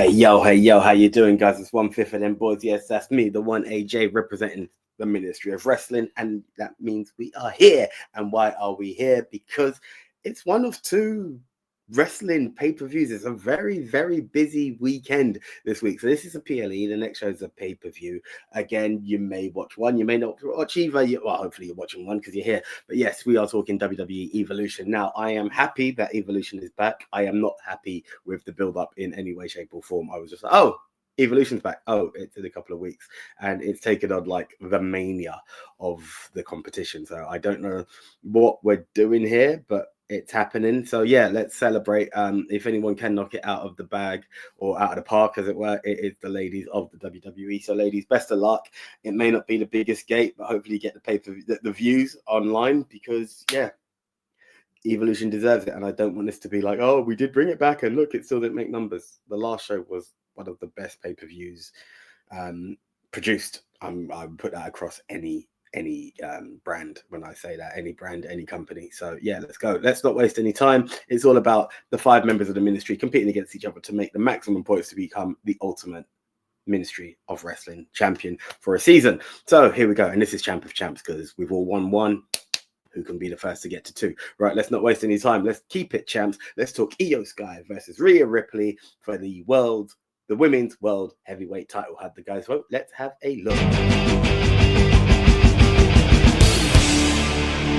Hey yo, how you doing, guys? It's 1/5 of them boys. Yes, that's me, the one AJ representing the Ministry of Wrestling, and that means we are here. And why are we here? Because it's one of two wrestling pay-per-views. It's a very, very busy weekend this week. So this is a PLE. The next show is a pay-per-view. Again, you may watch one, you may not watch either. Well, hopefully you're watching one because you're here. But yes, we are talking WWE Evolution. Now, I am happy that Evolution is back. I am not happy with the build-up in any way, shape, or form. I was just like, oh, Evolution's back. Oh, it's in a couple of weeks, and it's taken on like the mania of the competition. So I don't know what we're doing here, but it's happening. So yeah, let's celebrate. If anyone can knock it out of the bag or out of the park, as it were, it is the ladies of the WWE. So ladies, best of luck. It may not be the biggest gate, but hopefully you get the views online, because yeah, Evolution deserves it. And I don't want this to be like, oh, we did bring it back and look, it still didn't make numbers. The last show was one of the best pay-per-views produced. I would put that across any brand when I say that, any brand, any company. So yeah, let's go. Let's not waste any time. It's all about the 5 members of the ministry competing against each other to make the maximum points to become the ultimate Ministry of Wrestling champion for a season. So here we go. And this is Champ of Champs, because we've all won one. Who can be the first to get to 2? Right, let's not waste any time. Let's keep it, champs. Let's talk Io Sky versus Rhea Ripley for the women's world heavyweight title. Had the guys vote? Let's have a look.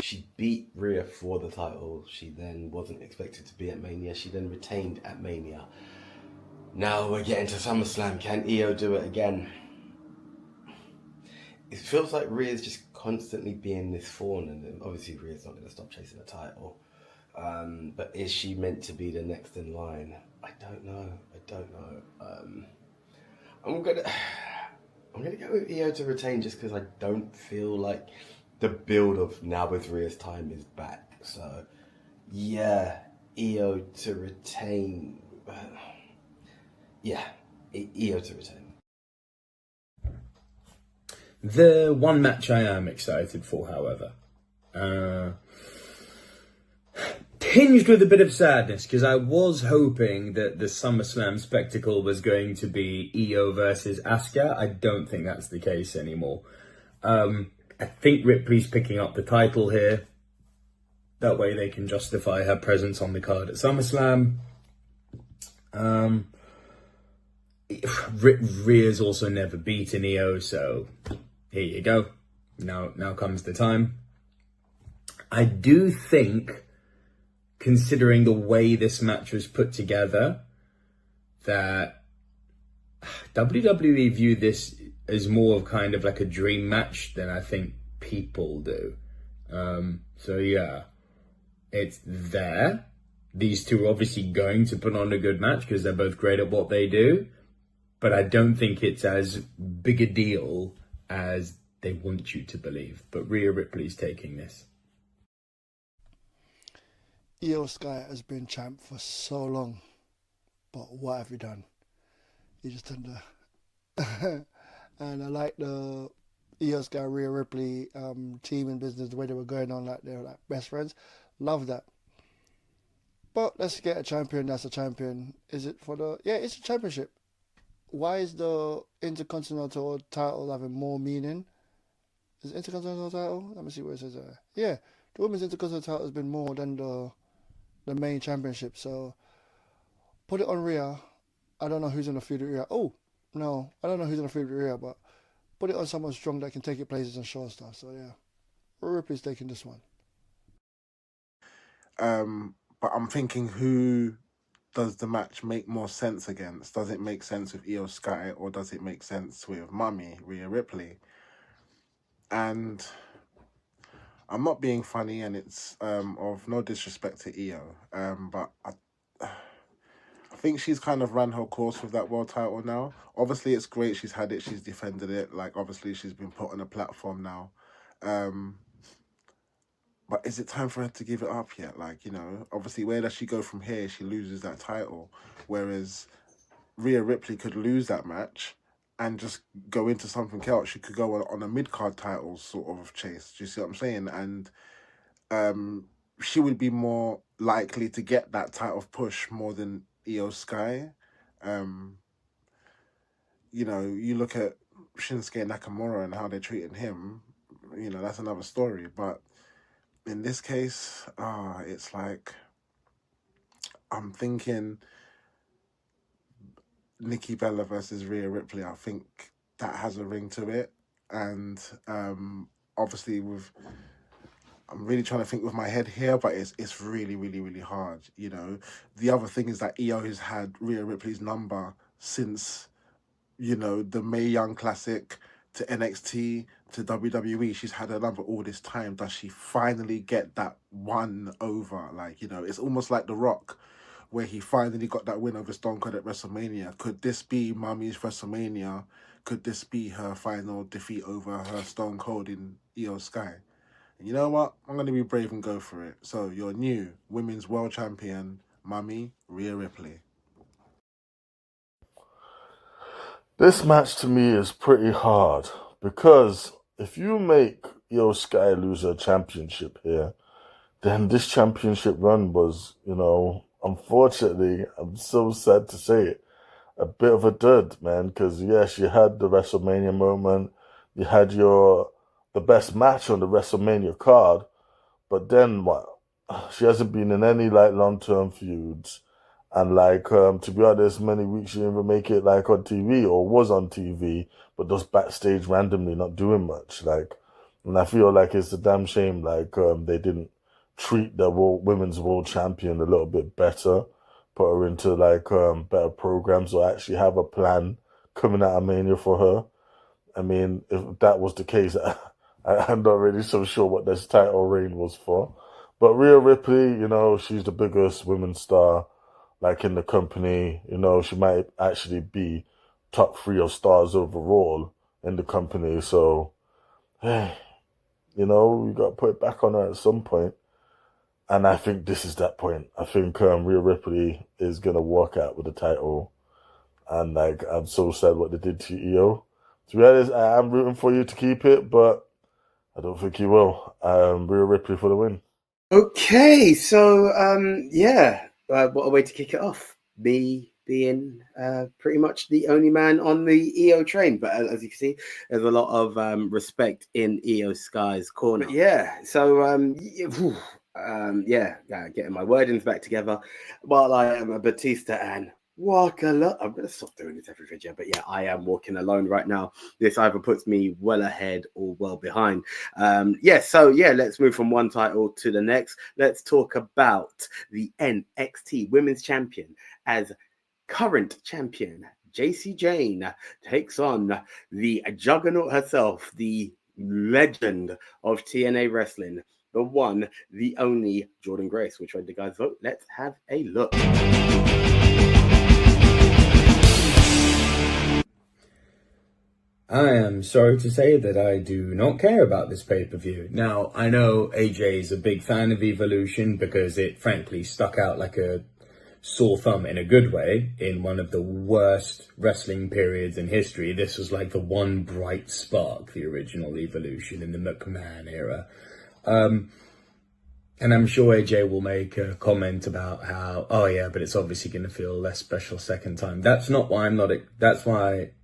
She beat Rhea for the title. She then wasn't expected to be at Mania. She then retained at Mania. Now we're getting to SummerSlam. Can Io do it again? It feels like Rhea's just constantly being this fawn, and obviously Rhea's not going to stop chasing the title. But is she meant to be the next in line? I don't know. I'm gonna go with Io to retain, just because I don't feel like the build of now with Rhea's time is back. So yeah, Io to retain. Io to retain. The one match I am excited for, however, tinged with a bit of sadness, because I was hoping that the SummerSlam spectacle was going to be Io versus Asuka. I don't think that's the case anymore. I think Ripley's picking up the title here. That way they can justify her presence on the card at SummerSlam. Rhea's also never beaten Io, so here you go. Now comes the time. I do think, considering the way this match was put together, that WWE view this as more of kind of like a dream match than I think people do. So yeah, it's there. These two are obviously going to put on a good match because they're both great at what they do, but I don't think it's as big a deal as they want you to believe. But Rhea Ripley's taking this. Io Sky has been champ for so long, but what have you done? You just done the... And I like the Io Sky, Rhea Ripley team in business, the way they were going on, like they're like best friends. Love that. But let's get a champion that's a champion. Is it for the... Yeah, it's a championship. Why is the Intercontinental title having more meaning? Is it Intercontinental title? Let me see what it says there. Yeah, the Women's Intercontinental title has been more than the main championship. So put it on Rhea. I don't know who's in the feud with Rhea. Oh, no, I don't know who's in the feud with Rhea, but put it on someone strong that can take it places and show stuff. So yeah, Ripley's taking this one. But I'm thinking, who does the match make more sense against? Does it make sense with Io Sky, or does it make sense with Mummy, Rhea Ripley? And I'm not being funny, and it's of no disrespect to Io, but I think she's kind of ran her course with that world title now. Obviously, it's great. She's had it. She's defended it. Like, obviously, she's been put on a platform now. But is it time for her to give it up yet? Like, you know, obviously, where does she go from here? She loses that title. Whereas Rhea Ripley could lose that match and just go into something else. She could go on a mid-card title sort of chase. Do you see what I'm saying? And she would be more likely to get that title push more than Io Sky. you look at Shinsuke Nakamura and how they're treating him, that's another story. But in this case, it's like, I'm thinking Nikki Bella versus Rhea Ripley. I think that has a ring to it. And obviously I'm really trying to think with my head here, but it's really, really, really hard. The other thing is that EO has had Rhea Ripley's number since, the Mae Young Classic to NXT to WWE. She's had her number all this time. Does she finally get that one over? Like, it's almost like The Rock, where he finally got that win over Stone Cold at WrestleMania. Could this be Mummy's WrestleMania? Could this be her final defeat over her Stone Cold in Io Sky? And you know what? I'm going to be brave and go for it. So, your new Women's World Champion, Mummy Rhea Ripley. This match to me is pretty hard because if you make Io Sky lose her championship here, then this championship run was, unfortunately, I'm so sad to say it, a bit of a dud, man. Because yes, you had the WrestleMania moment, you had the best match on the WrestleMania card, but then what? She hasn't been in any like long-term feuds. And to be honest, many weeks she didn't even make it like on TV or was on TV, but just backstage randomly not doing much. And I feel like it's a damn shame they didn't treat the women's world champion a little bit better, put her into better programs or actually have a plan coming out of Mania for her. I mean, if that was the case, I'm not really so sure what this title reign was for. But Rhea Ripley, she's the biggest women's star in the company. She might actually be top 3 of stars overall in the company. So, hey, we got to put it back on her at some point. And I think this is that point. I think Rhea Ripley is going to walk out with the title. And I'm so sad what they did to Io. To be honest, I am rooting for you to keep it, but I don't think you will. Rhea Ripley for the win. Okay, so what a way to kick it off. Me being pretty much the only man on the EO train, but as you can see, there's a lot of respect in EO Sky's corner. But yeah, so getting my wordings back together. While I am a Batista and walk alone, I'm gonna stop doing this every video, but yeah, I am walking alone right now. This either puts me well ahead or well behind. Let's move from one title to the next. Let's talk about the NXT Women's Champion as current champion JC Jane takes on the juggernaut herself, the legend of TNA wrestling, the one, the only Jordynne Grace. Which way did the guys vote? Let's have a look. I am sorry to say that I do not care about this pay-per-view. Now, I know AJ is a big fan of Evolution because it frankly stuck out like a sore thumb in a good way in one of the worst wrestling periods in history. This was like the one bright spark, the original Evolution in the McMahon era. And I'm sure AJ will make a comment about how, but it's obviously going to feel less special second time. That's not why I'm not excited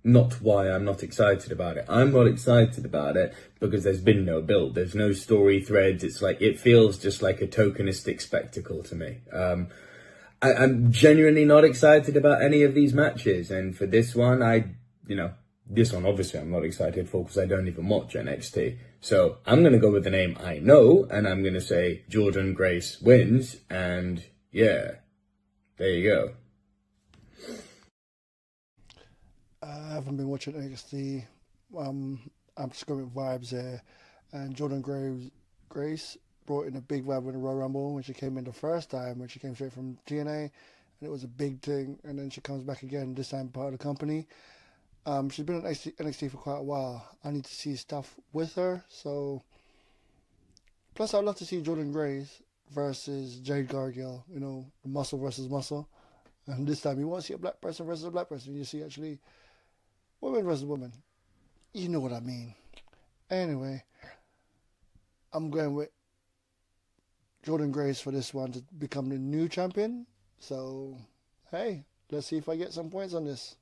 about it. I'm not excited about it because there's been no build. There's no story threads. It feels just like a tokenistic spectacle to me. I'm genuinely not excited about any of these matches. And for this one, this one obviously I'm not excited for because I don't even watch NXT. So I'm going to go with the name I know, and I'm going to say Jordynne Grace wins, and yeah, there you go. I haven't been watching NXT. I'm just going with vibes here. And Jordynne Grace brought in a big vibe in the Royal Rumble when she came in the first time, when she came straight from TNA, and it was a big thing. And then she comes back again, this time part of the company. She's been on NXT for quite a while. I need to see stuff with her. So, plus I'd love to see Jordynne Grace versus Jade Cargill. Muscle versus muscle. And this time you won't see a black person versus a black person. You see actually women versus women. You know what I mean. Anyway, I'm going with Jordynne Grace for this one to become the new champion. So, hey, let's see if I get some points on this.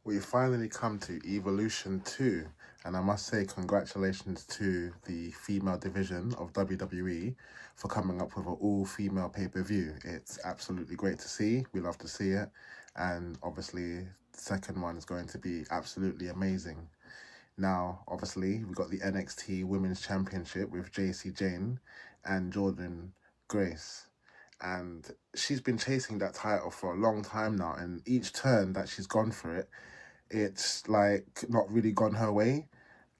We finally come to Evolution 2, and I must say congratulations to the female division of WWE for coming up with an all-female pay-per-view. It's absolutely great to see. We love to see it, and obviously the second one is going to be absolutely amazing. Now, obviously, we've got the NXT Women's Championship with JC Jane and Jordan Grace. And she's been chasing that title for a long time now, and each turn that she's gone for it, it's like not really gone her way.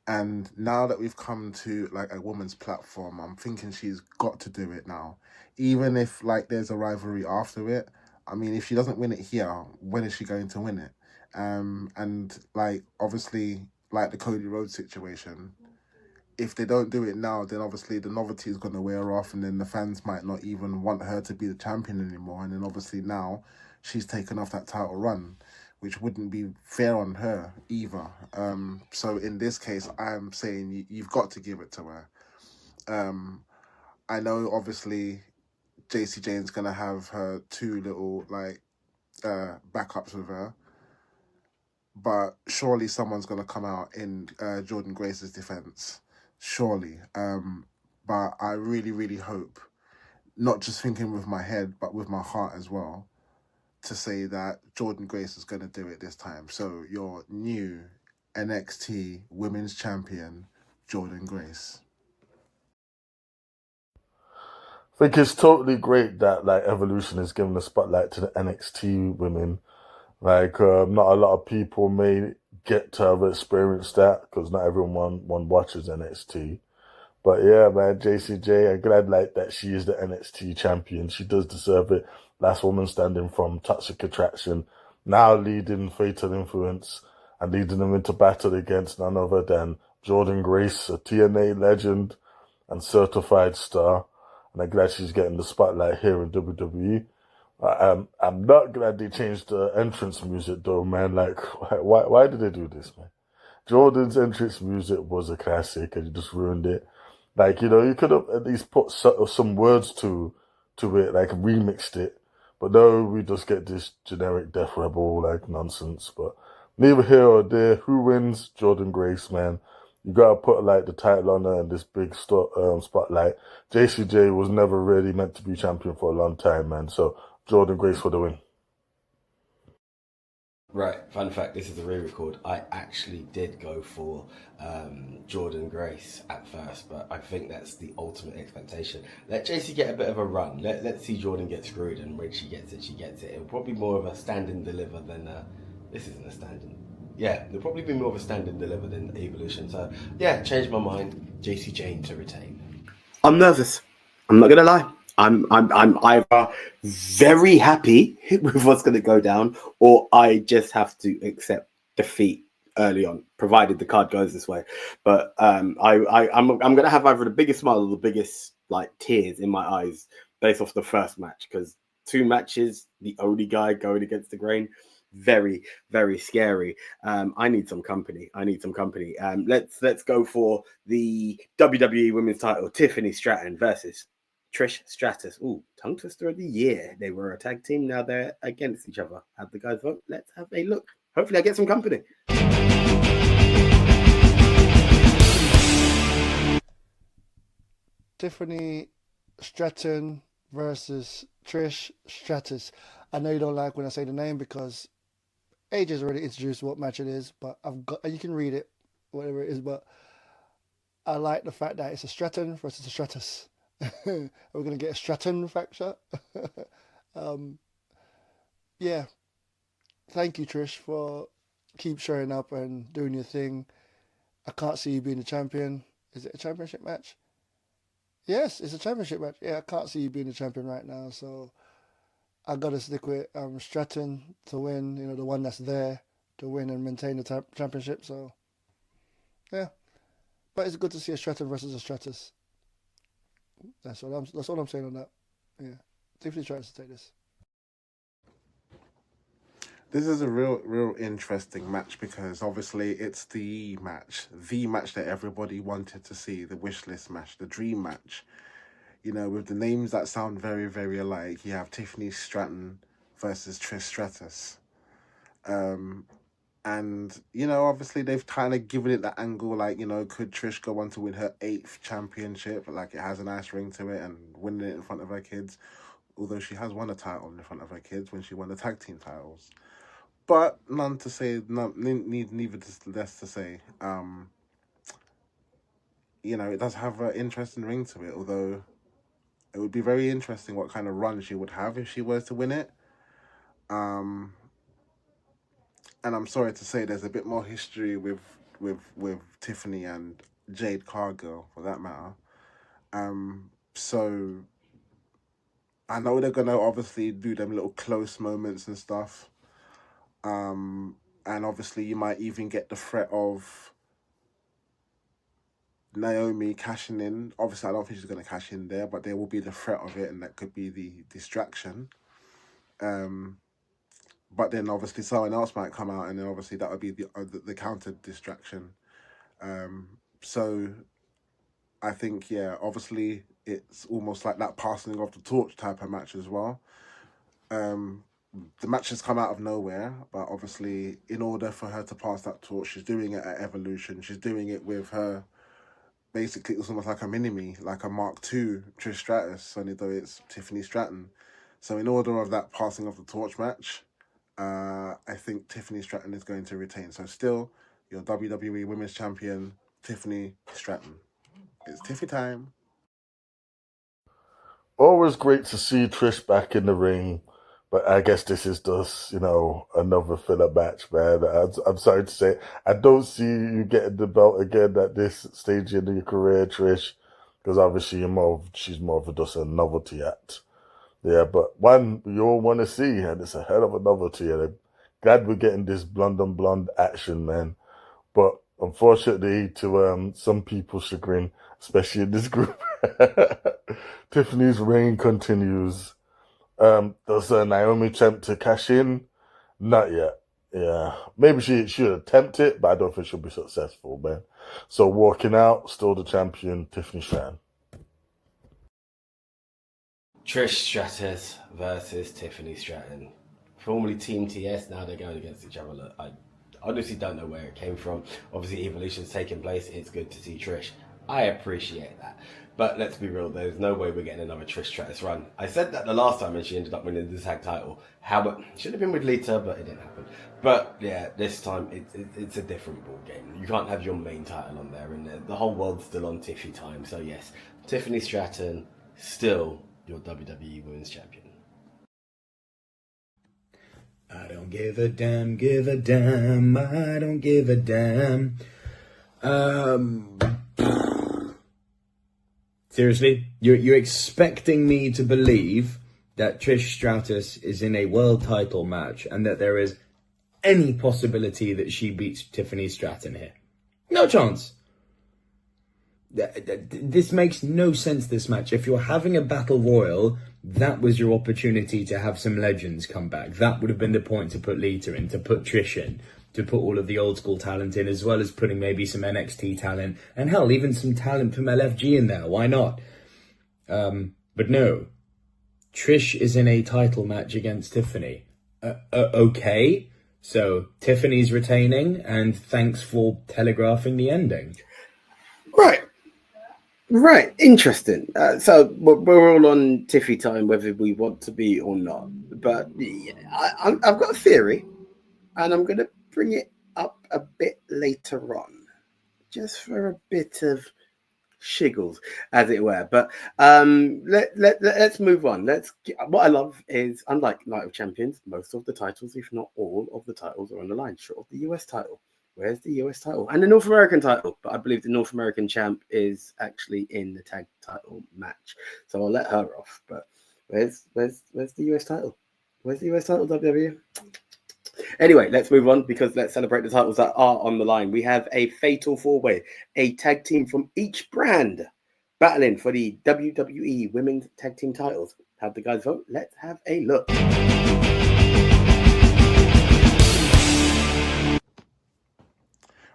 And now that we've come to like a woman's platform, I'm thinking she's got to do it now. Even if like there's a rivalry after it, I mean, if she doesn't win it here, when is she going to win it? And like obviously like the Cody Rhodes situation, if they don't do it now, then obviously the novelty is going to wear off, and then the fans might not even want her to be the champion anymore. And then obviously now she's taken off that title run, which wouldn't be fair on her either. So in this case, I'm saying you've got to give it to her. I know obviously JC Jane's going to have her two little like backups with her, but surely someone's going to come out in Jordan Grace's defense. Surely. But I really, really hope, not just thinking with my head, but with my heart as well, to say that Jordan Grace is going to do it this time. So your new NXT Women's Champion, Jordan Grace. I think it's totally great that like Evolution is giving the spotlight to the NXT women. Like, not a lot of people may get to have experienced that because not everyone watches NXT. But yeah, man, JCJ, I'm glad like that she is the NXT champion. She does deserve it. Last woman standing from Toxic Attraction, now leading Fatal Influence and leading them into battle against none other than Jordan Grace, a TNA legend and certified star. And I'm glad she's getting the spotlight here in WWE. I'm not glad they changed the entrance music though, man. Like, why did they do this, man? Jordan's entrance music was a classic, and you just ruined it. Like, you know, you could have at least put some words to it, like remixed it. But no, we just get this generic Death Rebel like nonsense. But neither here or there. Who wins? Jordan Grace, man. You gotta put like the title on her and this big spotlight. JCJ was never really meant to be champion for a long time, man. So Jordan Grace for the win. Right, fun fact, this is a re-record. I actually did go for Jordan Grace at first, but I think that's the ultimate expectation. Let JC get a bit of a run. Let's see Jordan get screwed, and when she gets it, she gets it. It'll probably be more of a stand and deliver than this isn't a stand and... Yeah, it'll probably be more of a stand and deliver than Evolution. So yeah, changed my mind. JC Jane to retain. I'm nervous. I'm not gonna lie. I'm either very happy with what's going to go down, or I just have to accept defeat early on, provided the card goes this way. But I'm going to have either the biggest smile or the biggest like tears in my eyes based off the first match, because 2 matches, the only guy going against the grain, very, very scary. I need some company. Let's go for the WWE Women's Title, Tiffany Stratton versus Trish Stratus. Ooh, tongue twister of the year. They were a tag team. Now they're against each other. Have the guys vote? Let's have a look. Hopefully I get some company. Tiffany Stratton versus Trish Stratus. I know you don't like when I say the name because AJ's already introduced what match it is, but you can read it, whatever it is, but I like the fact that it's a Stratton versus a Stratus. We're going to get a Stratton fracture. Yeah. Thank you, Trish, for keep showing up and doing your thing. I can't see you being the champion. Is it a championship match? Yes, it's a championship match. Yeah, I can't see you being the champion right now, so I got to stick with Stratton to win, you know, the one that's there to win and maintain the championship. So, yeah. But it's good to see a Stratton versus a Stratus. That's all I'm saying on that. Yeah, Tiffany tries to take this. This is a real interesting match because obviously it's the match that everybody wanted to see, the wish list match, the dream match. You know, with the names that sound very, very alike. You have Tiffany Stratton versus Trish Stratus. And, obviously they've kind of given it that angle, like, could Trish go on to win her 8th championship? Like, it has a nice ring to it, and winning it in front of her kids. Although she has won a title in front of her kids when she won the tag team titles. But neither less to say, it does have an interesting ring to it, although it would be very interesting what kind of run she would have if she was to win it. And I'm sorry to say there's a bit more history with Tiffany and Jade Cargill, for that matter. So I know they're gonna obviously do them little close moments and stuff. And obviously you might even get the threat of Naomi cashing in. Obviously I don't think she's gonna cash in there, but there will be the threat of it, and that could be the distraction. But then obviously someone else might come out, and then obviously that would be the counter distraction. So I think, obviously it's almost like that passing of the torch type of match as well. The match has come out of nowhere, but obviously in order for her to pass that torch, she's doing it at Evolution. She's doing it with her, basically it's almost like a mini-me, like a Mark II Trish Stratus, only though it's Tiffany Stratton. So in order of that passing of the torch match, I think Tiffany Stratton is going to retain. So still, your WWE Women's Champion, Tiffany Stratton. It's Tiffy time. Always great to see Trish back in the ring, but I guess this is just, another filler match, man. I'm sorry to say, I don't see you getting the belt again at this stage in your career, Trish, because obviously she's more of just a novelty act. Yeah, but one we all want to see, and it's a hell of a novelty. And I'm glad we're getting this blonde on blonde action, man. But unfortunately, to some people's chagrin, especially in this group, Tiffany's reign continues. Does Naomi attempt to cash in? Not yet. Yeah, maybe she should attempt it, but I don't think she'll be successful, man. So walking out, still the champion, Tiffany Stratton. Trish Stratus versus Tiffany Stratton. Formerly Team TS, now they're going against each other. Look, I honestly don't know where it came from. Obviously, Evolution's taking place. It's good to see Trish. I appreciate that. But let's be real, there's no way we're getting another Trish Stratus run. I said that the last time and she ended up winning the tag title. Should have been with Lita, but it didn't happen. But yeah, this time it's a different ball game. You can't have your main title on there, and the whole world's still on Tiffy time. So yes, Tiffany Stratton, still your WWE Women's Champion. I don't give a damn, I don't give a damn. Seriously? You're expecting me to believe that Trish Stratus is in a world title match and that there is any possibility that she beats Tiffany Stratton here? No chance. This makes no sense, this match. If you're having a battle royal, that was your opportunity to have some legends come back. That would have been the point to put Lita in, to put Trish in, to put all of the old school talent in, as well as putting maybe some NXT talent, and hell, even some talent from LFG in there. Why not? But no. Trish is in a title match against Tiffany. Okay. So Tiffany's retaining, and thanks for telegraphing the ending. Right, interesting. So we're all on Tiffy time, whether we want to be or not. But I've got a theory, and I'm going to bring it up a bit later on, just for a bit of shiggles, as it were. But let's move on. What I love is, unlike Night of Champions, most of the titles, if not all of the titles, are on the line, short of the US title. Where's the US title and the North American title? But I believe the North American champ is actually in the tag title match, so I'll let her off. But where's the US title? Where's the US title, WWE? Anyway, let's move on, because let's celebrate the titles that are on the line. We have a fatal four-way, a tag team from each brand battling for the WWE Women's Tag Team titles. Have the guys vote? Let's have a look.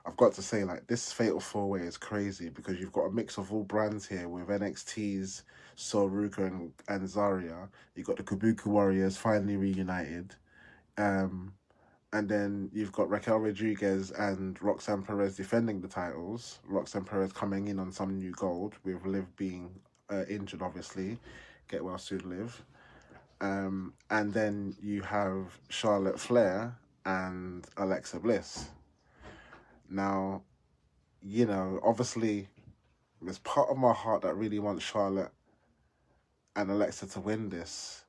I've got to say, like, this fatal four-way is crazy, because you've got a mix of all brands here with NXT's Soruka and Zarya. You've got the Kabuki Warriors finally reunited. And then you've got Raquel Rodriguez and Roxanne Perez defending the titles. Roxanne Perez coming in on some new gold, with Liv being injured, obviously. Get well soon, Liv. And then you have Charlotte Flair and Alexa Bliss. Now, you know, obviously, there's part of my heart that really wants Charlotte and Alexa to win this.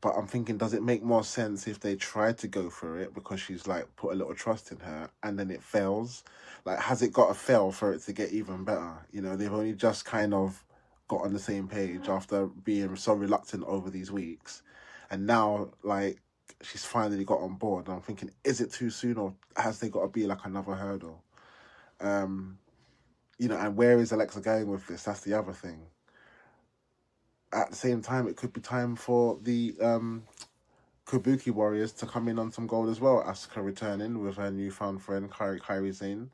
But I'm thinking, does it make more sense if they try to go for it because she's like put a little trust in her and then it fails? Like, has it got to fail for it to get even better? You know, they've only just kind of got on the same page after being so reluctant over these weeks. And now, like, she's finally got on board. And I'm thinking, is it too soon, or has there got to be like another hurdle? You know, and where is Alexa going with this? That's the other thing. At the same time, it could be time for the Kabuki Warriors to come in on some gold as well. Asuka returning with her newfound friend, Kairi Sane.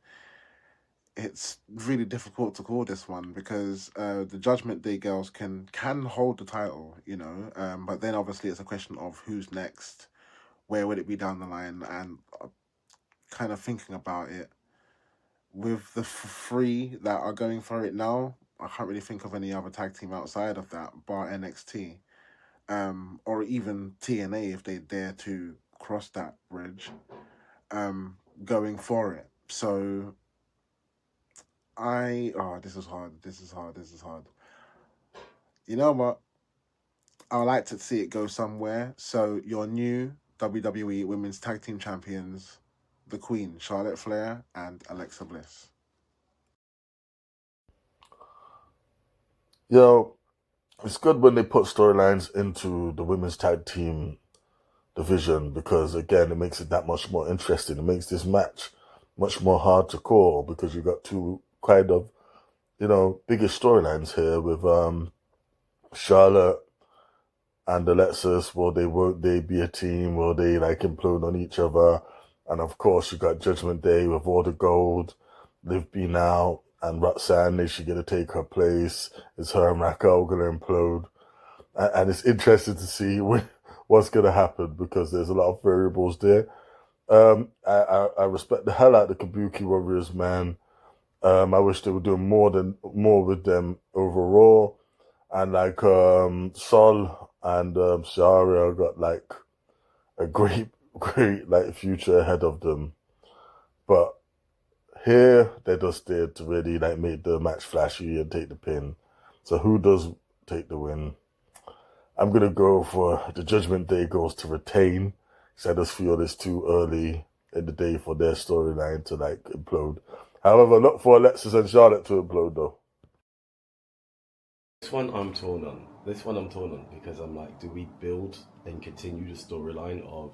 It's really difficult to call this one because the Judgment Day girls can hold the title, you know, but then obviously it's a question of who's next, where would it be down the line, and kind of thinking about it. With the three that are going for it now, I can't really think of any other tag team outside of that, bar NXT, or even TNA if they dare to cross that bridge, going for it. So this is hard. You know what? I would like to see it go somewhere. So your new WWE Women's Tag Team Champions, the Queen, Charlotte Flair and Alexa Bliss. Yo, it's good when they put storylines into the women's tag team division because, again, it makes it that much more interesting. It makes this match much more hard to call because you got two kind of, you know, biggest storylines here with Charlotte and Alexis. Won't they be a team? Will they like implode on each other? And of course, you got Judgment Day with all the gold. Liv be now. And Roxanne, is she going to take her place? Is her and Raquel going to implode? And it's interesting to see what's going to happen because there's a lot of variables there. I respect the hell out of the Kabuki Warriors, man. I wish they were doing more with them overall. And like Sol and Sharia got like a great like future ahead of them. But here, they just did to really like make the match flashy and take the pin. So who does take the win? I'm going to go for the Judgment Day girls to retain. So I just feel it's too early in the day for their storyline to like implode. However, not for Alexis and Charlotte to implode though. This one I'm torn on because I'm like, do we build and continue the storyline of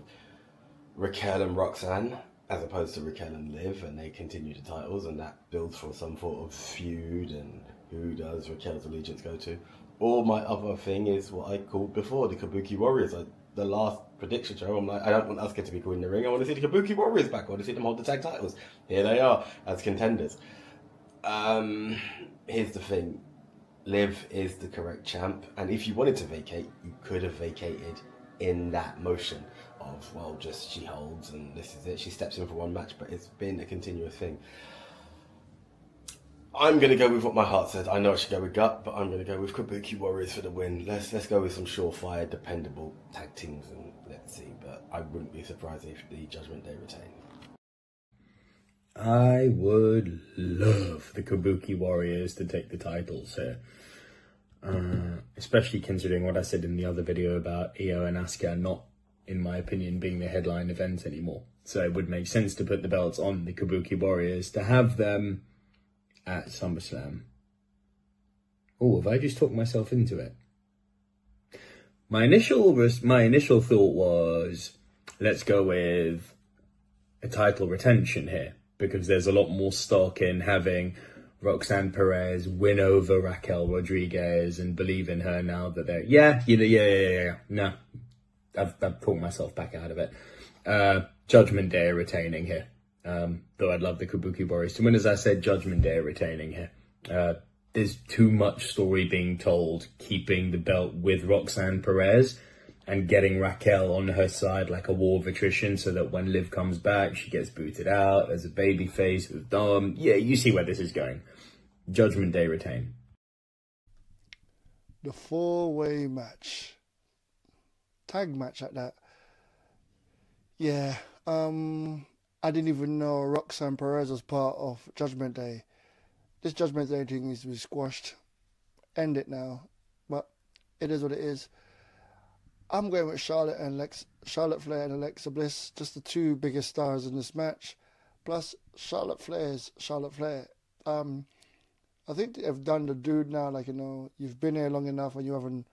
Raquel and Roxanne as opposed to Raquel and Liv, and they continue the titles, and that builds for some sort of feud, and who does Raquel's allegiance go to? Or my other thing is what I called before, the Kabuki Warriors. Like the last prediction show, I'm like, I don't want Asuka to be called in the ring. I want to see the Kabuki Warriors back. I want to see them hold the tag titles. Here they are as contenders. Here's the thing. Liv is the correct champ, and if you wanted to vacate, you could have vacated in that motion of, well, just she holds and this is it. She steps in for one match, but it's been a continuous thing. I'm going to go with what my heart said. I know I should go with gut, but I'm going to go with Kabuki Warriors for the win. Let's go with some surefire, dependable tag teams, and let's see. But I wouldn't be surprised if the Judgment Day retain. I would love the Kabuki Warriors to take the titles here. Especially considering what I said in the other video about Io and Asuka not, in my opinion, being the headline event anymore. So it would make sense to put the belts on the Kabuki Warriors, to have them at SummerSlam. Oh, have I just talked myself into it? My initial thought was, let's go with a title retention here, because there's a lot more stock in having Roxanne Perez win over Raquel Rodriguez and believe in her now that they're... Yeah. No, I've pulled myself back out of it. Judgment Day retaining here. Though I'd love the Kabuki Warriors to win, as I said, Judgment Day retaining here. There's too much story being told keeping the belt with Roxanne Perez, and getting Raquel on her side like a war of attrition so that when Liv comes back, she gets booted out as a baby face with Dom. Yeah, you see where this is going. Judgment Day retain. The 4-way match. Tag match like that. Yeah. I didn't even know Roxanne Perez was part of Judgment Day. This Judgment Day thing needs to be squashed. End it now. But it is what it is. I'm going with Charlotte Flair and Alexa Bliss, just the two biggest stars in this match. Plus, Charlotte Flair's Charlotte Flair. I think they've done the dude now, like, you've been here long enough and you haven't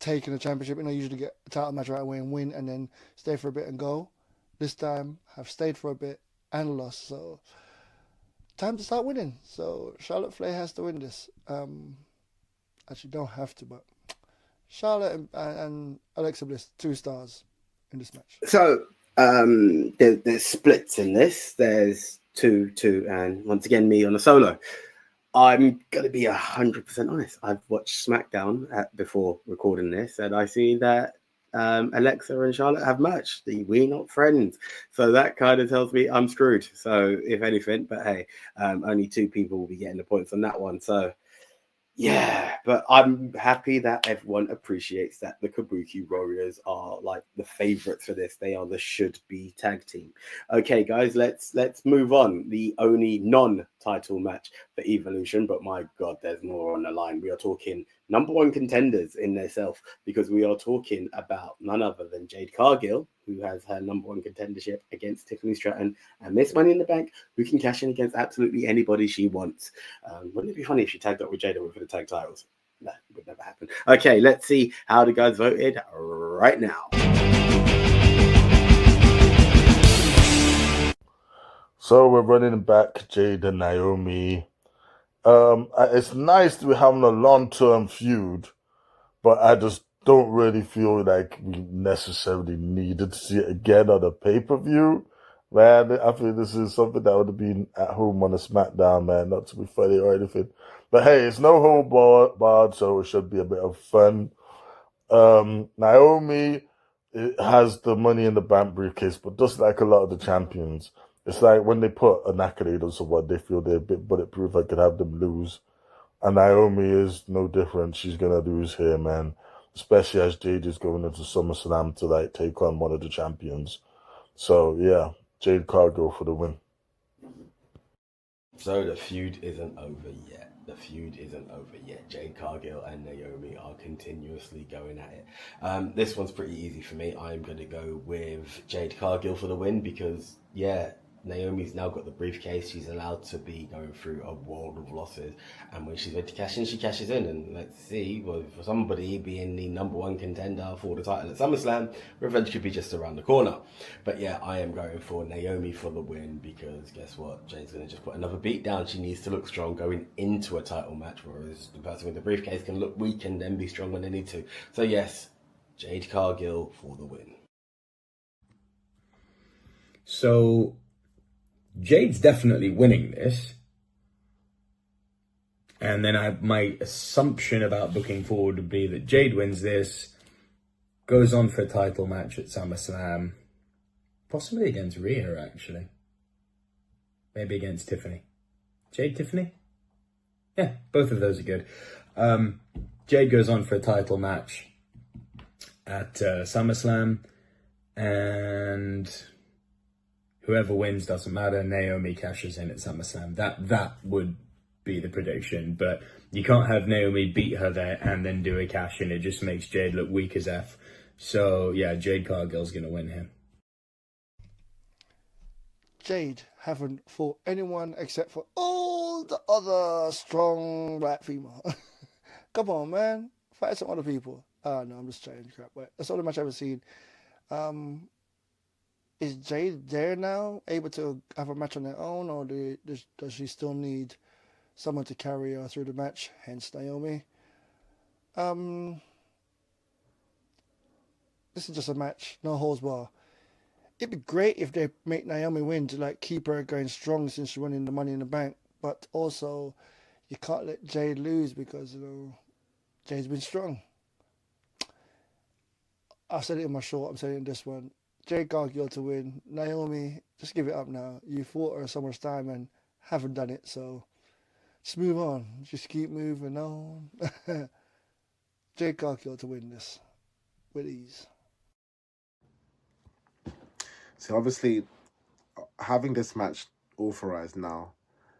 taken a championship. You usually get a title match right away and win and then stay for a bit and go. This time, I've stayed for a bit and lost. So, time to start winning. So, Charlotte Flair has to win this. Actually, don't have to, but Charlotte and Alexa Bliss, 2 stars in this match. So there's splits in this. There's two, and once again me on a solo. I'm gonna be 100% honest. I've watched SmackDown before recording this, and I see that Alexa and Charlotte have matched. We're not friends, so that kind of tells me I'm screwed. So if anything, but hey, only 2 people will be getting the points on that one. So. Yeah, but I'm happy that everyone appreciates that the Kabuki Warriors are like the favorites for this. They are the should-be tag team. Okay, guys, let's move on. The only non-title match for Evolution, but my God, there's more on the line. We are talking #1 contenders in themselves because we are talking about none other than Jade Cargill, who has her #1 contendership against Tiffany Stratton, and Miss Money in the Bank, who can cash in against absolutely anybody she wants. Wouldn't it be funny if she tagged up with Jada for the tag titles? That would never happen. Okay, let's see how the guys voted right now. So we're running back Jade and Naomi. It's nice to be having a long-term feud, but I just don't really feel like we necessarily needed to see it again on a pay-per-view. Man, I feel this is something that would have been at home on a SmackDown, man, not to be funny or anything. But hey, it's no hold barred, so it should be a bit of fun. Naomi has the Money in the Bank briefcase, but just like a lot of the champions, it's like when they put an accolade on someone, they feel they're a bit bulletproof. I could have them lose. And Naomi is no different. She's going to lose here, man. Especially as Jade is going into SummerSlam to like take on one of the champions. So, yeah, Jade Cargill for the win. So the feud isn't over yet. Jade Cargill and Naomi are continuously going at it. This one's pretty easy for me. I'm going to go with Jade Cargill for the win because, Naomi's now got the briefcase. She's allowed to be going through a world of losses. And when she's ready to cash in, she cashes in. And let's see, for somebody being the #1 contender for the title at SummerSlam, revenge could be just around the corner. But yeah, I am going for Naomi for the win because guess what? Jade's going to just put another beat down. She needs to look strong going into a title match, whereas the person with the briefcase can look weak and then be strong when they need to. So yes, Jade Cargill for the win. So Jade's definitely winning this. And then my assumption about booking forward would be that Jade wins this, goes on for a title match at SummerSlam, possibly against Rhea, actually. Maybe against Tiffany. Jade, Tiffany? Yeah, both of those are good. Jade goes on for a title match at SummerSlam, and whoever wins doesn't matter. Naomi cashes in at SummerSlam. That would be the prediction, but you can't have Naomi beat her there and then do a cash in. It just makes Jade look weak as F. So yeah, Jade Cargill's gonna win here. Jade haven't fought anyone except for all the other strong black female. Come on, man, fight some other people. No, I'm just chatting crap. But that's the only match I've ever seen. Is Jade there now, able to have a match on her own, or does she still need someone to carry her through the match? Hence Naomi. This is just a match, no holds bar. It'd be great if they make Naomi win to like keep her going strong since she's winning the Money in the Bank. But also, you can't let Jade lose because Jade's been strong. I said it in my short, I'm saying it in this one. Jade Gargill to win. Naomi, just give it up now. You fought her so much time and haven't done it, so just move on. Just keep moving on. Jade Gargill to win this with ease. So obviously, having this match authorized now,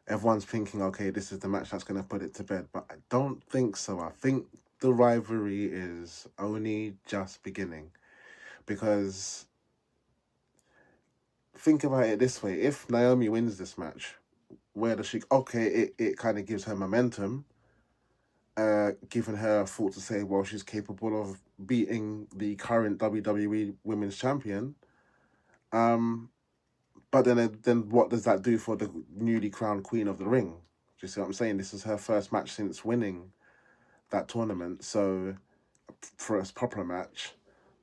everyone's thinking, okay, this is the match that's going to put it to bed. But I don't think so. I think the rivalry is only just beginning. Because think about it this way. If Naomi wins this match, where does she... Okay, it kind of gives her momentum. Giving her a thought to say, well, she's capable of beating the current WWE Women's Champion. But then what does that do for the newly crowned Queen of the Ring? Do you see what I'm saying? This is her first match since winning that tournament, so for a proper match.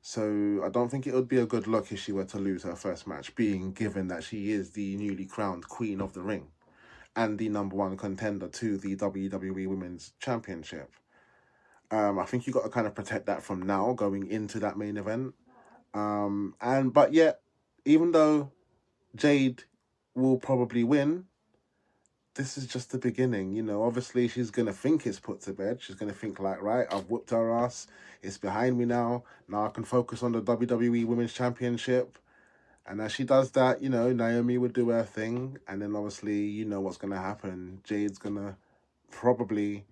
So I don't think it would be a good look if she were to lose her first match, being given that she is the newly crowned Queen of the Ring and the #1 contender to the WWE Women's Championship. I think you got to kind of protect that from now going into that main event. But yet, even though Jade will probably win, this is just the beginning. You know, obviously she's going to think it's put to bed. She's going to think like, right, I've whooped her ass. It's behind me now. Now I can focus on the WWE Women's Championship. And as she does that, you know, Naomi would do her thing. And then obviously, you know what's going to happen. Jade's going to probably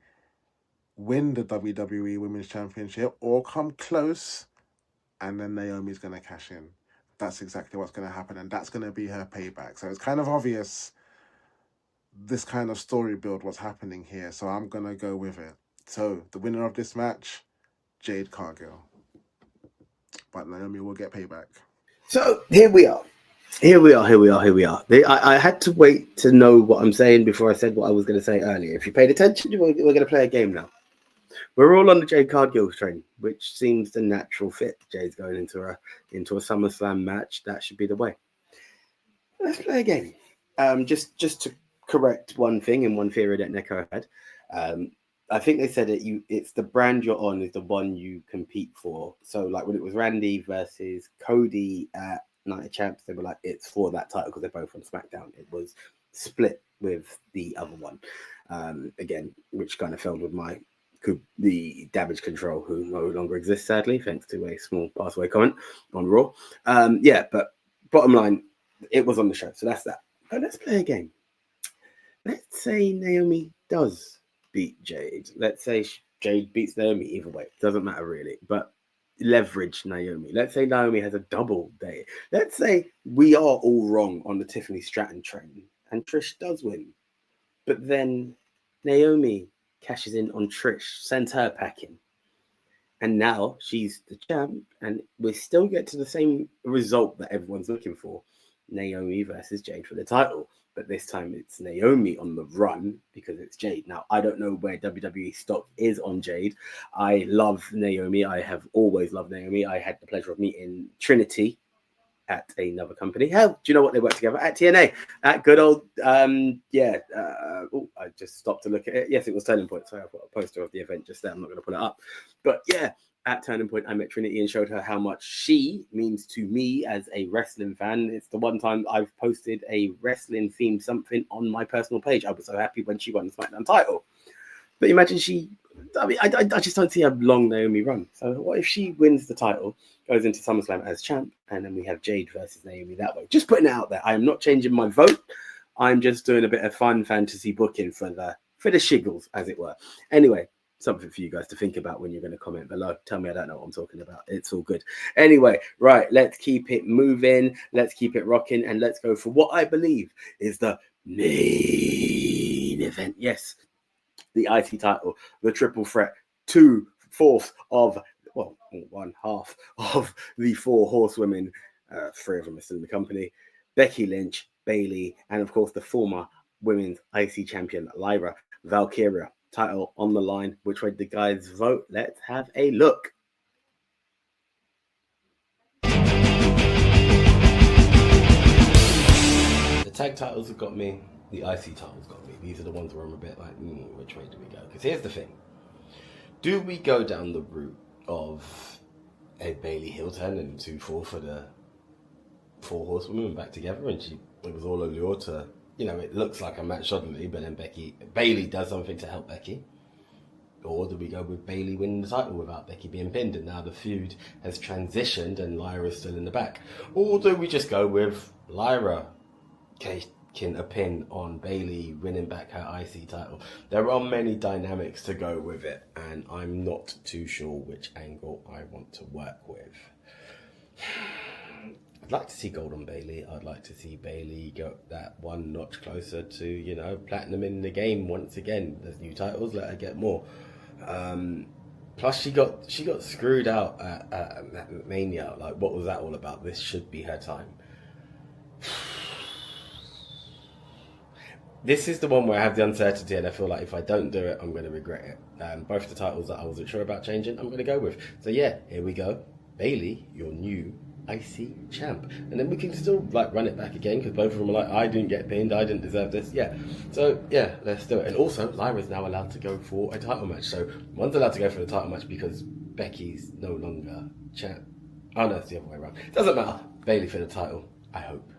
win the WWE Women's Championship or come close. And then Naomi's going to cash in. That's exactly what's going to happen. And that's going to be her payback. So it's kind of obvious this kind of story build what's happening here. So I'm going to go with it. So the winner of this match, Jade Cargill. But Naomi will get payback. So here we are. I had to wait to know what I'm saying before I said what I was going to say earlier. If you paid attention, we're going to play a game now. We're all on the Jade Cargill train, which seems the natural fit. Jade's going into a SummerSlam match. That should be the way. Let's play a game. Just to correct one thing in one theory that Neko had. I think they said it's the brand you're on is the one you compete for. So like when it was Randy versus Cody at Night of Champs, they were like, it's for that title because they're both on SmackDown. It was split with the other one. Again, which kind of fell with the Damage Control, who no longer exists, sadly, thanks to a small pass away comment on Raw. But bottom line, it was on the show. So that's that. But let's play a game. Let's say Naomi does beat Jade. Let's say Jade beats Naomi either way. Doesn't matter really. But leverage Naomi. Let's say Naomi has a double day. Let's say we are all wrong on the Tiffany Stratton train and Trish does win. But then Naomi cashes in on Trish, sends her packing. And now she's the champ and we still get to the same result that everyone's looking for. Naomi versus Jade for the title. But this time it's Naomi on the run because it's Jade. Now, I don't know where WWE stock is on Jade. I love Naomi. I have always loved Naomi. I had the pleasure of meeting Trinity at another company. Hell, do you know what? They work together at TNA. At good old, I just stopped to look at it. Yes, it was Turning Point. Sorry, I've got a poster of the event just there. I'm not going to pull it up. But yeah, at Turning Point, I met Trinity and showed her how much she means to me as a wrestling fan. It's the one time I've posted a wrestling themed something on my personal page. I was so happy when she won the SmackDown title. But imagine I just don't see a long Naomi run. So what if she wins the title, goes into SummerSlam as champ, and then we have Jade versus Naomi that way? Just putting it out there. I am not changing my vote. I'm just doing a bit of fun fantasy booking for the shiggles, as it were. Anyway, something for you guys to think about when you're going to comment below. Tell me I don't know what I'm talking about. It's all good. Anyway, right, let's keep it moving. Let's keep it rocking. And let's go for what I believe is the main event. Yes, the IC title, the triple threat, 1/4 of the 4 horsewomen. 3 of them are still in the company. Becky Lynch, Bayley, and of course the former women's IC champion, Lyra Valkyria. Title on the line. Which way did the guys vote? Let's have a look. The tag titles have got me. The IC titles got me. These are the ones where I'm a bit like, which way do we go? Because here's the thing. Do we go down the route of a Bailey heel turn and 2-4 for the 4 horsewomen back together, and it was all allure to, it looks like a match suddenly, but then Bailey does something to help Becky. Or do we go with Bailey winning the title without Becky being pinned, and now the feud has transitioned and Lyra's still in the back? Or do we just go with Lyra taking a pin on Bailey winning back her IC title? There are many dynamics to go with it, and I'm not too sure which angle I want to work with. I'd like to see gold on Bailey. I'd like to see Bailey go that one notch closer to, platinum in the game once again. There's new titles, let her get more. Plus she got screwed out at Mania. Like, what was that all about? This should be her time. This is the one where I have the uncertainty, and I feel like if I don't do it, I'm going to regret it. Both the titles that I wasn't sure about changing, I'm going to go with. So yeah, here we go. Bailey, your new IC champ. And then we can still run it back again, because both of them are like, I didn't get pinned, I didn't deserve this. Yeah. So yeah, let's do it. And also, Lyra's now allowed to go for a title match. So one's allowed to go for the title match because Becky's no longer champ. Oh no, it's the other way around. Doesn't matter. Bailey for the title, I hope.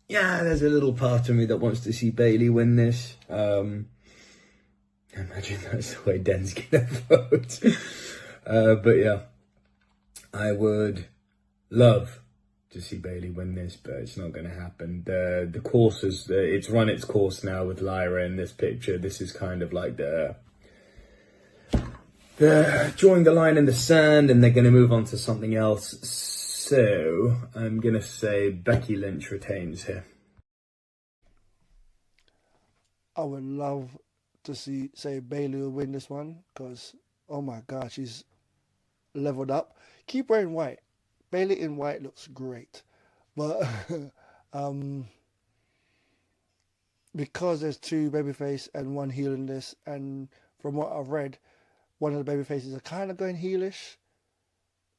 Yeah, there's a little part of me that wants to see Bailey win this. I imagine that's the way Den's gonna vote. But yeah, I would love to see Bailey win this, but it's not going to happen. The course it's run its course now with Lyra in this picture. This is kind of like the drawing the line in the sand, and they're going to move on to something else. So I'm going to say Becky Lynch retains here. I would love to say Bailey will win this one, because, oh my God, she's leveled up. Keep wearing white. Bailey in white looks great. But because there's 2 babyface and 1 heel in this, and from what I've read, one of the babyfaces are kind of going heelish.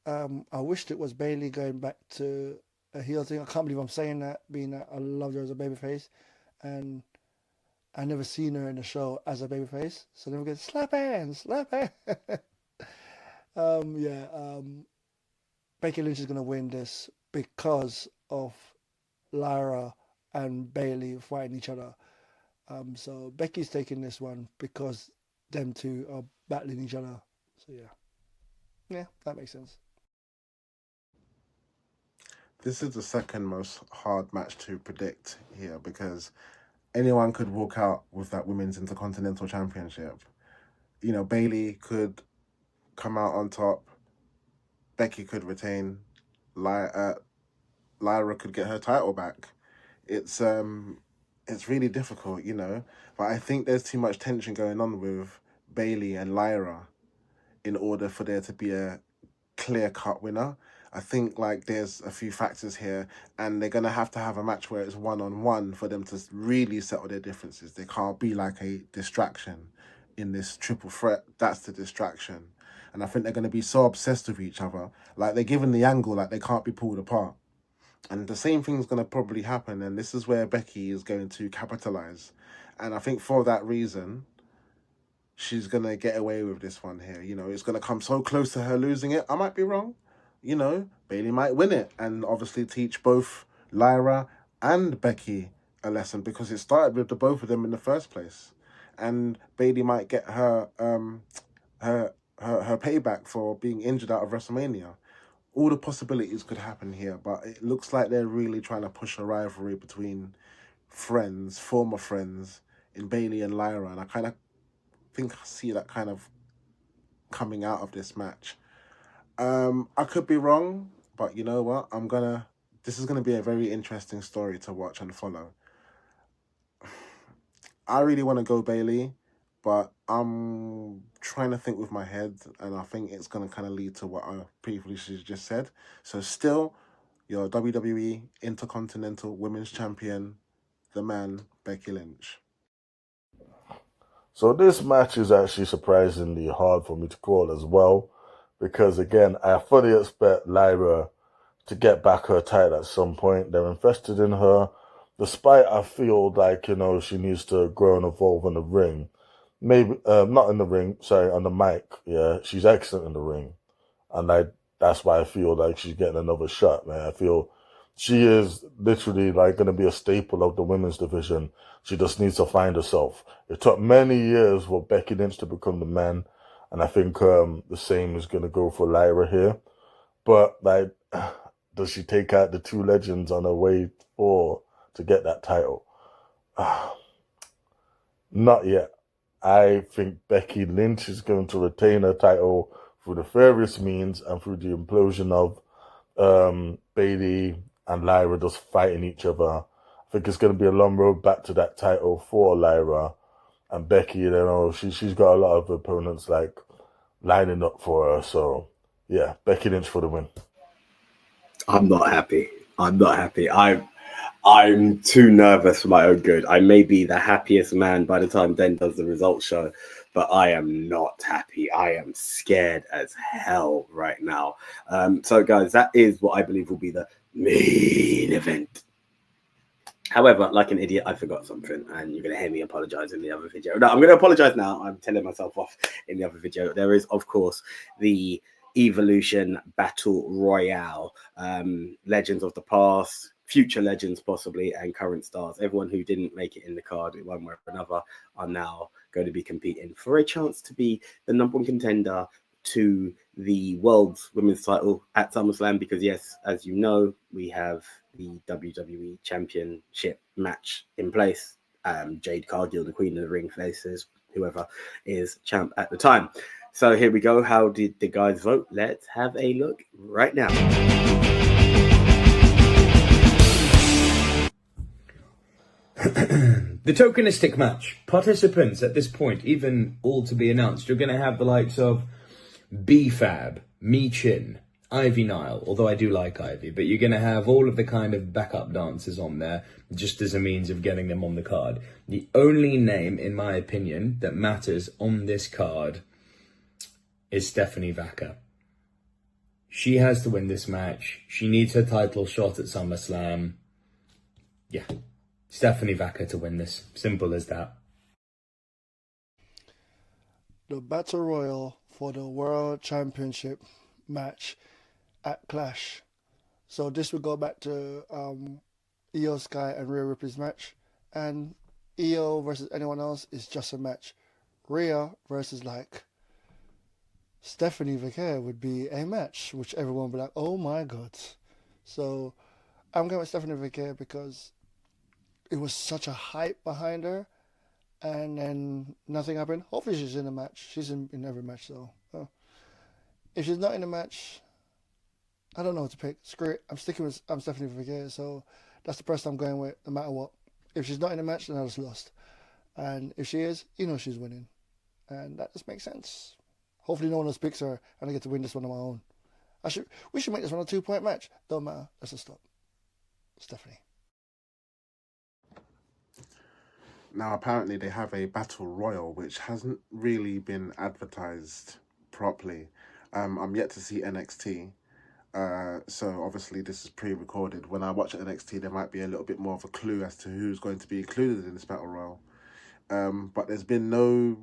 I wished it was Bailey going back to a heel thing. I can't believe I'm saying that, being that I loved her as a babyface, and I never seen her in the show as a babyface. So then we get slap hands. Becky Lynch is going to win this because of Lyra and Bailey fighting each other. So Becky's taking this one because them two are battling each other. So yeah, that makes sense. This is the second most hard match to predict here, because anyone could walk out with that Women's Intercontinental Championship. Bailey could come out on top. Becky could retain. Lyra could get her title back. It's really difficult, But I think there's too much tension going on with Bailey and Lyra in order for there to be a clear-cut winner. I think there's a few factors here, and they're going to have a match where it's one-on-one for them to really settle their differences. They can't be like a distraction in this triple threat. That's the distraction. And I think they're going to be so obsessed with each other. They're given the angle, they can't be pulled apart. And the same thing's going to probably happen, and this is where Becky is going to capitalize. And I think for that reason, she's going to get away with this one here. It's going to come so close to her losing it. I might be wrong. Bailey might win it and obviously teach both Lyra and Becky a lesson, because it started with the both of them in the first place. And Bailey might get her payback for being injured out of WrestleMania. All the possibilities could happen here, but it looks like they're really trying to push a rivalry between friends, former friends, in Bailey and Lyra, and I kind of think I see that kind of coming out of this match. I could be wrong, but you know what? This is gonna be a very interesting story to watch and follow. I really want to go Bailey, but I'm trying to think with my head, and I think it's gonna kind of lead to what I previously just said. So still, your WWE Intercontinental Women's Champion, the man, Becky Lynch. So this match is actually surprisingly hard for me to call as well, because again, I fully expect Lyra to get back her title at some point. They're invested in her, despite I feel like, she needs to grow and evolve in the ring. Maybe, not in the ring, sorry, on the mic. Yeah, she's excellent in the ring. and that's why I feel like she's getting another shot, man. I feel she is literally like going to be a staple of the women's division. She just needs to find herself. It took many years for Becky Lynch to become the man, and I think the same is going to go for Lyra here. But like, does she take out the two legends on her way to get that title? Not yet. I think Becky Lynch is going to retain her title through the various means and through the implosion of Bayley and Lyra just fighting each other. I think it's going to be a long road back to that title for Lyra. And Becky, you know, she's got a lot of opponents like lining up for her. So yeah, Becky Lynch for the win. I'm not happy. I'm too nervous for my own good. I may be the happiest man by the time Den does the results show, but I am not happy. I am scared as hell right now. So, guys, that is what I believe will be the main event. However, like an idiot, I forgot something, and you're going to hear me apologize in the other video. No, I'm going to apologize now. I'm telling myself off in the other video. There is, of course, the Evolution Battle Royale. Legends of the past, future legends possibly, and current stars. Everyone who didn't make it in the card in one way or another are now going to be competing for a chance to be the number one contender to the world's women's title at SummerSlam, because yes, as you know, we have the WWE Championship match in place. Jade Cargill, the Queen of the Ring, faces whoever is champ at the time. So here we go. How did the guys vote? Let's have a look right now. The tokenistic match. Participants at this point, even all to be announced, you're going to have the likes of B-Fab, Mi-Chin, Ivy Nile, although I do like Ivy, but you're going to have all of the kind of backup dancers on there just as a means of getting them on the card. The only name, in my opinion, that matters on this card is Stephanie Vaca. She has to win this match. She needs her title shot at SummerSlam. Yeah, Stephanie Vaca to win this. Simple as that. The Battle Royal for the World Championship match at Clash. So this would go back to Io Sky and Rhea Ripley's match. And Io versus anyone else is just a match. Rhea versus like Stephanie Vaca would be a match, which everyone would be like, oh my god. So I'm going with Stephanie Vaca because it was such a hype behind her, and then nothing happened. Hopefully she's in a match. She's in every match, so if she's not in a match, I don't know what to pick. Screw it. I'm Stephanie Vaca, so that's the person I'm going with, no matter what. If she's not in a match, then I just lost. And if she is, you know she's winning. And that just makes sense. Hopefully no one else picks her and I get to win this one on my own. We should make this one a 2-point match. Don't matter. Let's just stop. Stephanie. Now, apparently they have a battle royal, which hasn't really been advertised properly. I'm yet to see NXT. So obviously this is pre-recorded. When I watch NXT, there might be a little bit more of a clue as to who's going to be included in this battle royal. But there's been no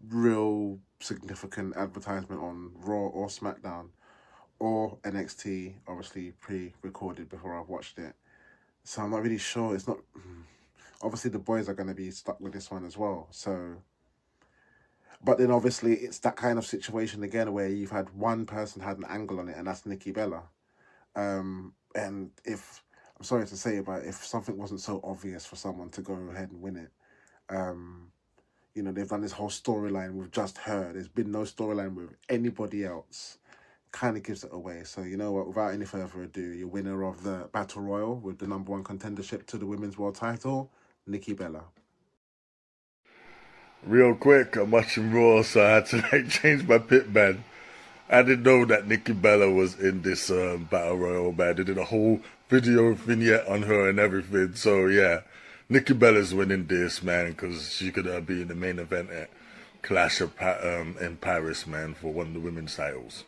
real significant advertisement on Raw or Smackdown or NXT, obviously pre-recorded before I've watched it. So I'm not really sure. It's not... Obviously, the boys are going to be stuck with this one as well. So, but then obviously it's that kind of situation again where you've had one person had an angle on it, and that's Nikki Bella. And if I'm sorry to say, but if something wasn't so obvious for someone to go ahead and win it, you know, they've done this whole storyline with just her. There's been no storyline with anybody else. Kind of gives it away. So you know what? Without any further ado, your winner of the Battle Royal with the #1 contendership to the Women's World Title, Nikki Bella. Real quick, I'm watching Raw, so I had to change my pit man. I didn't know that Nikki Bella was in this Battle Royal, man. They did a whole video vignette on her and everything. So yeah, Nikki Bella's winning this, man, because she could be in the main event at Clash of in Paris, man, for one of the women's titles.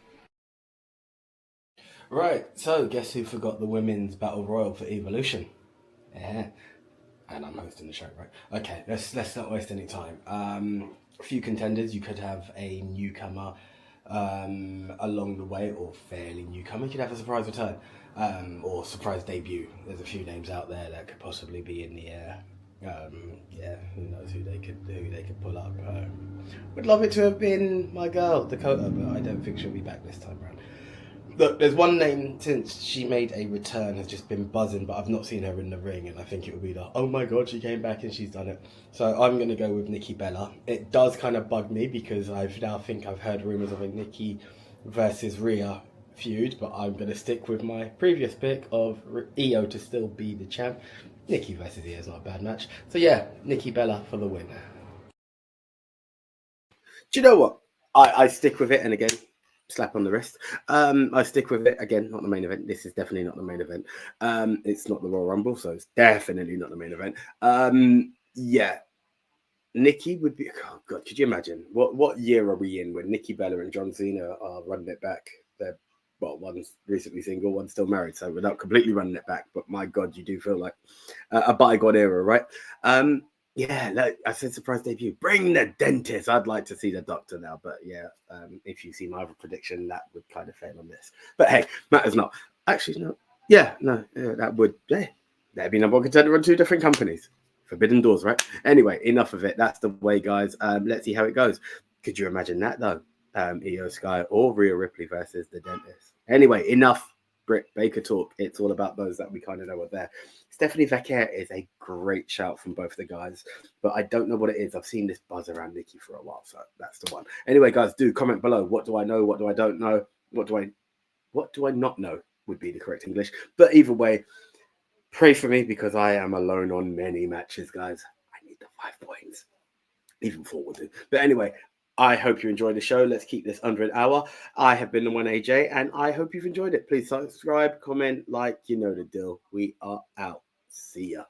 Right, so guess who forgot the women's battle royal for Evolution? Yeah, and I'm hosting the show, right? Okay, let's not waste any time. A few contenders. You could have a newcomer along the way, or fairly newcomer, could have a surprise return or surprise debut. There's a few names out there that could possibly be in the air. Yeah, who knows who they could pull up. Would love it to have been my girl Dakota, but I don't think she'll be back this time around. Look, there's one name since she made a return has just been buzzing, but I've not seen her in the ring, and I think it will be the, oh my god, she came back and she's done it. So I'm going to go with Nikki Bella. It does kind of bug me because I've heard rumours of a Nikki versus Rhea feud, but I'm going to stick with my previous pick of Io to still be the champ. Nikki versus Io is not a bad match. So yeah, Nikki Bella for the win. Do you know what? I stick with it, and again, slap on the wrist. I stick with it again. Not the main event. This is definitely not the main event. It's not the Royal Rumble, so it's definitely not the main event. Yeah, Nikki would be. Oh God, could you imagine what year are we in when Nikki Bella and John Cena are running it back? They're one's recently single, one's still married, so we're not completely running it back. But my God, you do feel like a bygone era, right? Yeah, like I said, surprise debut. Bring the dentist. I'd like to see the doctor now, but yeah, if you see my other prediction, that would kind of fail on this. But hey, matters not. Actually, no. Yeah, no, that would. Yeah, that'd be number one contender on two different companies. Forbidden doors, right? Anyway, enough of it. That's the way, guys. Let's see how it goes. Could you imagine that though? Io Sky or Rhea Ripley versus the dentist. Anyway, enough Britt Baker talk. It's all about those that we kind of know are there. Stephanie Vaquer is a great shout from both the guys, but I don't know what it is. I've seen this buzz around Nikki for a while, so that's the one. Anyway, guys, do comment below. What do I know? What do I don't know? What do I not know would be the correct English. But either way, pray for me because I am alone on many matches, guys. I need the 5 points. Even 4 will do. But anyway, I hope you enjoyed the show. Let's keep this under an hour. I have been the one AJ, and I hope you've enjoyed it. Please subscribe, comment, like, you know the deal. We are out. See ya.